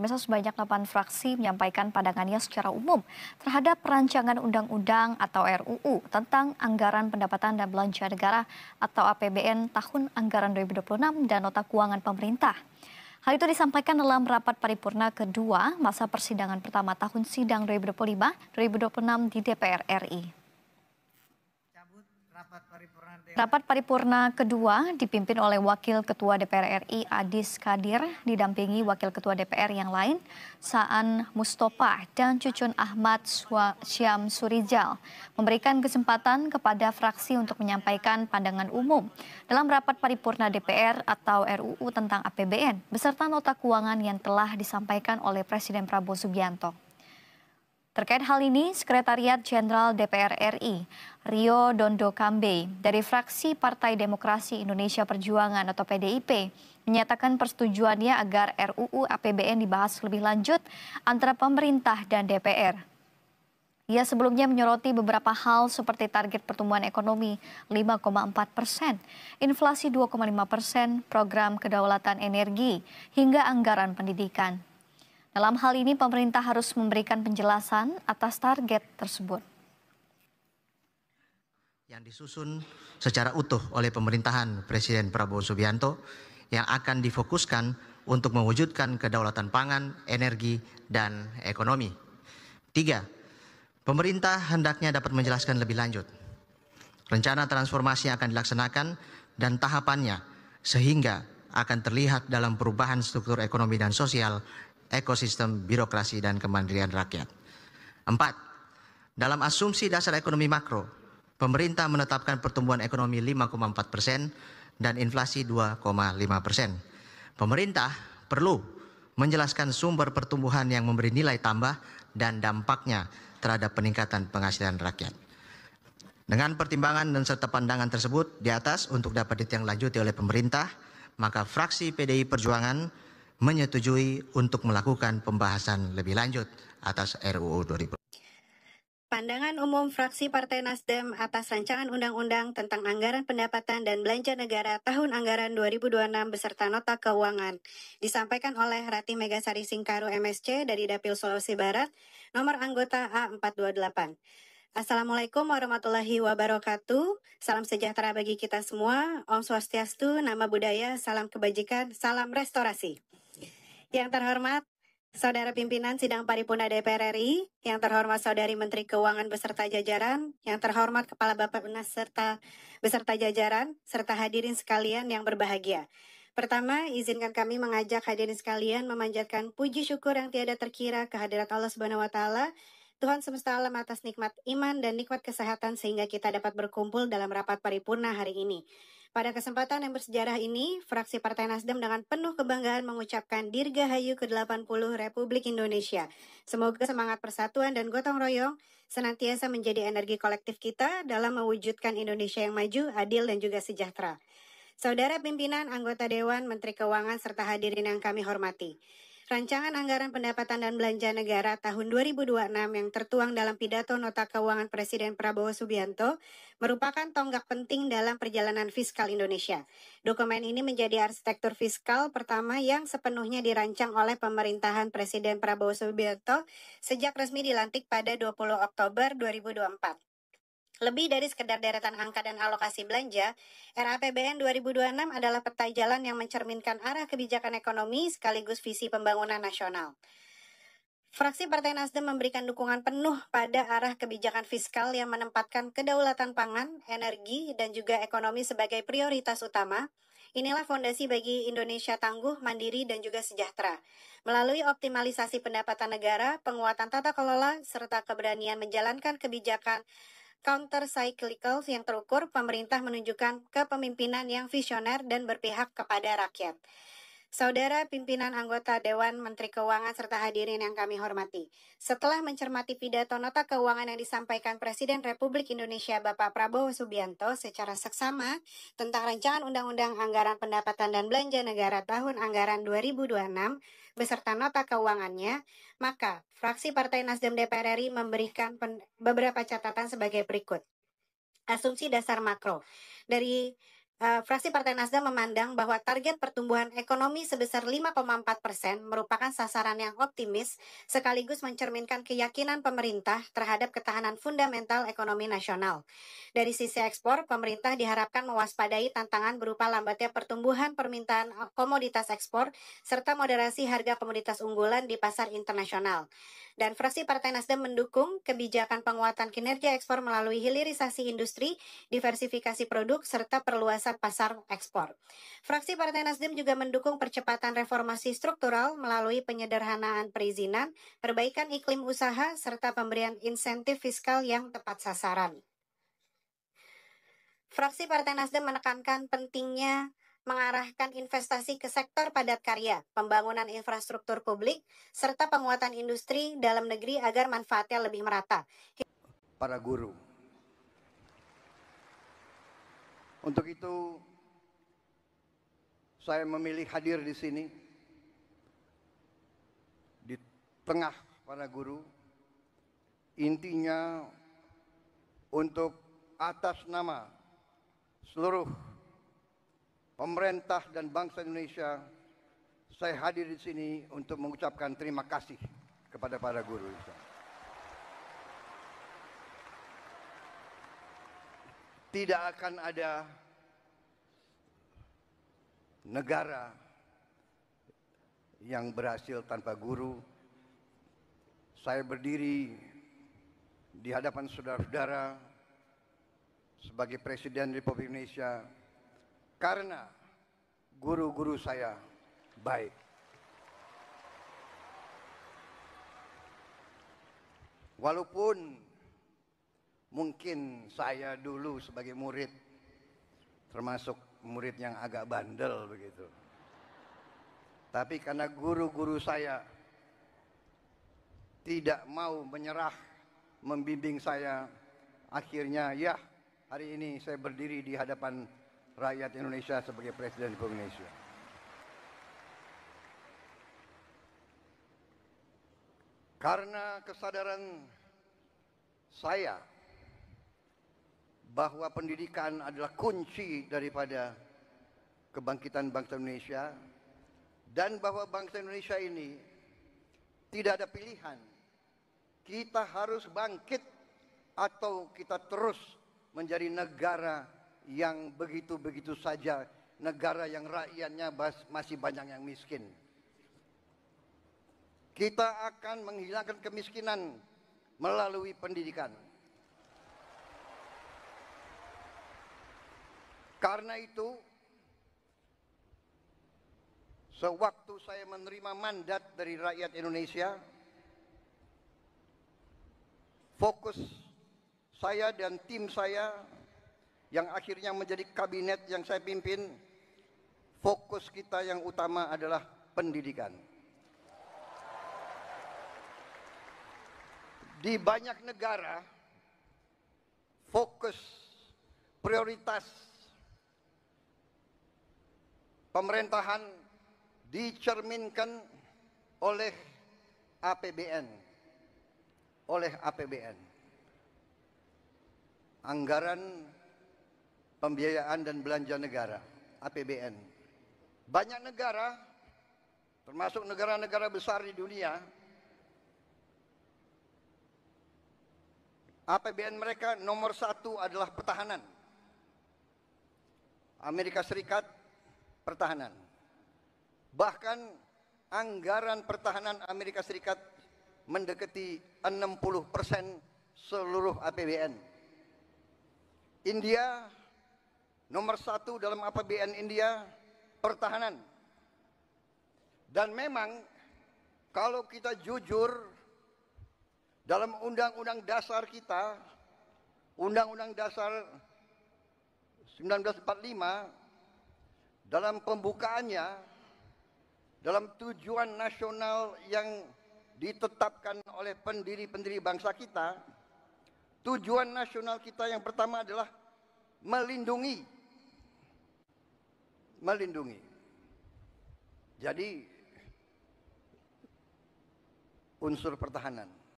pemirsa sebanyak 8 fraksi menyampaikan pandangannya secara umum terhadap rancangan undang-undang atau RUU tentang anggaran pendapatan dan belanja negara atau APBN tahun anggaran 2026 dan nota keuangan pemerintah. Hal itu disampaikan dalam rapat paripurna kedua masa persidangan pertama tahun sidang 2025-2026 di DPR RI. Rapat paripurna kedua dipimpin oleh Wakil Ketua DPR RI Adis Kadir, didampingi Wakil Ketua DPR yang lain, Saan Mustopa dan Cucun Ahmad Syam Surijal, memberikan kesempatan kepada fraksi untuk menyampaikan pandangan umum dalam rapat paripurna DPR atau RUU tentang APBN, beserta nota keuangan yang telah disampaikan oleh Presiden Prabowo Subianto. Terkait hal ini, Sekretariat Jenderal DPR RI, Rio Dondo Kambe, dari fraksi Partai Demokrasi Indonesia Perjuangan atau PDIP, menyatakan persetujuannya agar RUU APBN dibahas lebih lanjut antara pemerintah dan DPR. Ia sebelumnya menyoroti beberapa hal seperti target pertumbuhan ekonomi 5,4%, inflasi 2,5%, program kedaulatan energi, hingga anggaran pendidikan. Dalam hal ini, pemerintah harus memberikan penjelasan atas target tersebut. Yang disusun secara utuh oleh pemerintahan Presiden Prabowo Subianto yang akan difokuskan untuk mewujudkan kedaulatan pangan, energi, dan ekonomi. 3. Pemerintah hendaknya dapat menjelaskan lebih lanjut rencana transformasi yang akan dilaksanakan dan tahapannya sehingga akan terlihat dalam perubahan struktur ekonomi dan sosial, ekosistem birokrasi dan kemandirian rakyat. 4. Dalam asumsi dasar ekonomi makro, pemerintah menetapkan pertumbuhan ekonomi 5,4% dan inflasi 2,5%. Pemerintah perlu menjelaskan sumber pertumbuhan yang memberi nilai tambah dan dampaknya terhadap peningkatan penghasilan rakyat. Dengan pertimbangan dan serta pandangan tersebut di atas untuk dapat ditindaklanjuti oleh pemerintah, maka fraksi PDI Perjuangan menyetujui untuk melakukan pembahasan lebih lanjut atas RUU 2000. Pandangan umum fraksi Partai Nasdem atas rancangan undang-undang tentang anggaran pendapatan dan belanja negara tahun anggaran 2026 beserta nota keuangan disampaikan oleh Ratih Megasari Singkaru MSC dari Dapil Sulawesi Barat, nomor anggota A428. Assalamualaikum warahmatullahi wabarakatuh. Salam sejahtera bagi kita semua. Om Swastiastu, Nama Budaya, salam kebajikan, salam restorasi. Yang terhormat Saudara Pimpinan Sidang Paripurna DPR RI, yang terhormat Saudari Menteri Keuangan beserta jajaran, yang terhormat Kepala Bappenas beserta jajaran, serta hadirin sekalian yang berbahagia. Pertama, izinkan kami mengajak hadirin sekalian memanjatkan puji syukur yang tiada terkira kehadirat Allah Subhanahu wa Ta'ala, Tuhan semesta alam atas nikmat iman dan nikmat kesehatan sehingga kita dapat berkumpul dalam rapat paripurna hari ini. Pada kesempatan yang bersejarah ini, fraksi Partai Nasdem dengan penuh kebanggaan mengucapkan Dirgahayu ke-80 Republik Indonesia. Semoga semangat persatuan dan gotong royong senantiasa menjadi energi kolektif kita dalam mewujudkan Indonesia yang maju, adil, dan juga sejahtera. Saudara pimpinan, anggota Dewan, Menteri Keuangan, serta hadirin yang kami hormati. Rancangan Anggaran Pendapatan dan Belanja Negara tahun 2026 yang tertuang dalam pidato nota keuangan Presiden Prabowo Subianto merupakan tonggak penting dalam perjalanan fiskal Indonesia. Dokumen ini menjadi arsitektur fiskal pertama yang sepenuhnya dirancang oleh pemerintahan Presiden Prabowo Subianto sejak resmi dilantik pada 20 Oktober 2024. Lebih dari sekedar deretan angka dan alokasi belanja, RAPBN 2026 adalah peta jalan yang mencerminkan arah kebijakan ekonomi sekaligus visi pembangunan nasional. Fraksi Partai Nasdem memberikan dukungan penuh pada arah kebijakan fiskal yang menempatkan kedaulatan pangan, energi, dan juga ekonomi sebagai prioritas utama. Inilah fondasi bagi Indonesia tangguh, mandiri, dan juga sejahtera. Melalui optimalisasi pendapatan negara, penguatan tata kelola, serta keberanian menjalankan kebijakan counter-cyclical yang terukur, pemerintah menunjukkan kepemimpinan yang visioner dan berpihak kepada rakyat. Saudara pimpinan anggota Dewan, Menteri Keuangan, serta hadirin yang kami hormati. Setelah mencermati pidato nota keuangan yang disampaikan Presiden Republik Indonesia Bapak Prabowo Subianto secara seksama tentang rancangan Undang-Undang Anggaran Pendapatan dan Belanja Negara tahun anggaran 2026 beserta nota keuangannya, maka fraksi Partai Nasdem DPR RI memberikan beberapa catatan sebagai berikut. Asumsi dasar makro. Dari Fraksi Partai Nasdem memandang bahwa target pertumbuhan ekonomi sebesar 5,4% merupakan sasaran yang optimis, sekaligus mencerminkan keyakinan pemerintah terhadap ketahanan fundamental ekonomi nasional. Dari sisi ekspor, pemerintah diharapkan mewaspadai tantangan berupa lambatnya pertumbuhan permintaan komoditas ekspor, serta moderasi harga komoditas unggulan di pasar internasional. Dan fraksi Partai Nasdem mendukung kebijakan penguatan kinerja ekspor melalui hilirisasi industri, diversifikasi produk, serta perluasan pasar ekspor. Fraksi Partai Nasdem juga mendukung percepatan reformasi struktural melalui penyederhanaan perizinan, perbaikan iklim usaha, serta pemberian insentif fiskal yang tepat sasaran. Fraksi Partai Nasdem menekankan pentingnya mengarahkan investasi ke sektor padat karya, pembangunan infrastruktur publik, serta penguatan industri dalam negeri agar manfaatnya lebih merata. Para guru. Untuk itu, saya memilih hadir di sini, di tengah para guru, intinya untuk atas nama seluruh pemerintah dan bangsa Indonesia, saya hadir di sini untuk mengucapkan terima kasih kepada para guru. Tidak akan ada negara yang berhasil tanpa guru. Saya berdiri di hadapan saudara-saudara sebagai Presiden Republik Indonesia karena guru-guru saya baik. Walaupun mungkin saya dulu sebagai murid termasuk murid yang agak bandel begitu. Tapi karena guru-guru saya tidak mau menyerah membimbing saya, akhirnya ya hari ini saya berdiri di hadapan rakyat Indonesia sebagai Presiden Republik Indonesia. Karena kesadaran saya bahwa pendidikan adalah kunci daripada kebangkitan bangsa Indonesia dan bahwa bangsa Indonesia ini tidak ada pilihan. Kita harus bangkit atau kita terus menjadi negara yang begitu-begitu saja, negara yang rakyatnya masih banyak yang miskin. Kita akan menghilangkan kemiskinan melalui pendidikan. Karena itu, sewaktu saya menerima mandat dari rakyat Indonesia, fokus saya dan tim saya yang akhirnya menjadi kabinet yang saya pimpin, fokus kita yang utama adalah pendidikan. Di banyak negara, fokus prioritas pemerintahan dicerminkan oleh APBN. Anggaran Pembiayaan dan Belanja Negara, APBN. Banyak negara, termasuk negara-negara besar di dunia, APBN mereka nomor 1 adalah pertahanan. Amerika Serikat, pertahanan. Bahkan anggaran pertahanan Amerika Serikat mendekati 60% seluruh APBN. India nomor 1 dalam APBN India pertahanan. Dan memang kalau kita jujur, dalam undang-undang dasar kita, Undang-Undang Dasar 1945, dalam pembukaannya, dalam tujuan nasional yang ditetapkan oleh pendiri-pendiri bangsa kita, tujuan nasional kita yang pertama adalah melindungi. Jadi unsur pertahanan.